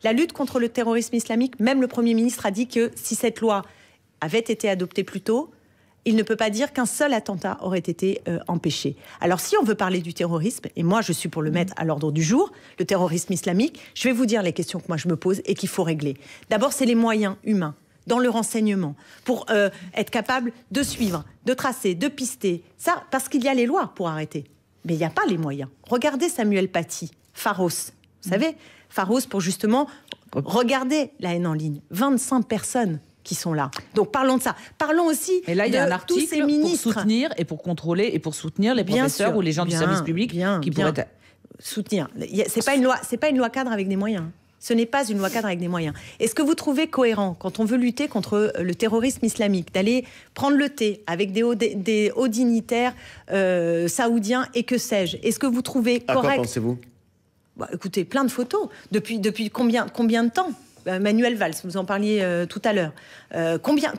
La lutte contre le terrorisme islamique, même le Premier ministre a dit que si cette loi avait été adoptée plus tôt, il ne peut pas dire qu'un seul attentat aurait été empêché. Alors si on veut parler du terrorisme, et moi je suis pour le mettre à l'ordre du jour, le terrorisme islamique, je vais vous dire les questions que moi je me pose et qu'il faut régler. D'abord, c'est les moyens humains dans le renseignement, pour être capable de suivre, de tracer, de pister. Ça, parce qu'il y a les lois pour arrêter. Mais il n'y a pas les moyens. Regardez Samuel Paty, Pharos. Vous savez, Pharos pour justement regarder la haine en ligne. 25 personnes qui sont là. Donc parlons de ça. Parlons aussi et là, il y a un tous ces ministres. Pour soutenir et pour contrôler et pour soutenir les professeurs ou les gens du service public qui pourraient être... Soutenir. C'est pas une loi cadre avec des moyens. Ce n'est pas une loi cadre avec des moyens. Est-ce que vous trouvez cohérent, quand on veut lutter contre le terrorisme islamique, d'aller prendre le thé avec des hauts dignitaires saoudiens et que sais-je? Est-ce que vous trouvez correct? À quoi pensez-vous? Écoutez, plein de photos. Depuis combien de temps? Manuel Valls, vous en parliez tout à l'heure. Combien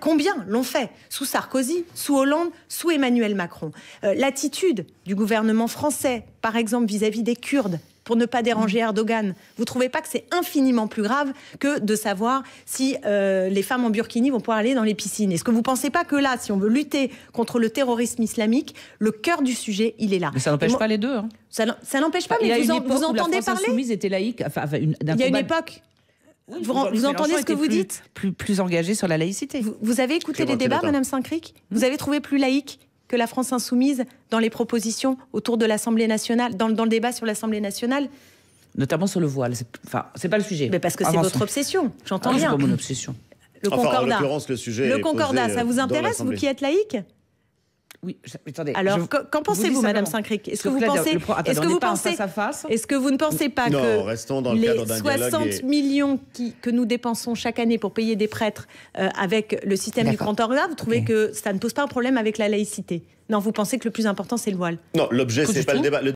l'ont fait? Sous Sarkozy, sous Hollande, sous Emmanuel Macron. L'attitude du gouvernement français, par exemple, vis-à-vis des Kurdes, pour ne pas déranger Erdogan. Vous ne trouvez pas que c'est infiniment plus grave que de savoir si les femmes en burkini vont pouvoir aller dans les piscines? Est-ce que vous ne pensez pas que là, si on veut lutter contre le terrorisme islamique, le cœur du sujet, il est là? Mais ça n'empêche pas les deux. Hein. Ça n'empêche pas, mais vous entendez parler? La Insoumise était laïque. Il y a une époque... Oui, vous entendez ce que vous dites? Plus engagé sur la laïcité. Vous avez écouté les débats, Madame Saint-Cric? Vous avez trouvé plus laïque que la France insoumise dans les propositions autour de l'Assemblée nationale, dans le débat sur l'Assemblée nationale? Notamment sur le voile. C'est pas le sujet. Mais parce que c'est votre obsession, j'entends bien. C'est pas mon obsession. Le concordat. En l'occurrence, le sujet est concordat, posé ça vous intéresse, vous qui êtes laïque? Oui, attendez. Alors, qu'en pensez-vous, Madame Saint-Cric? Est-ce que vous ne pensez pas que les 60 millions que nous dépensons chaque année pour payer des prêtres avec le système du concordat, vous trouvez que ça ne pose pas un problème avec la laïcité? Non, vous pensez que le plus important, c'est le voile? Non, l'objet, c'est pas le débat.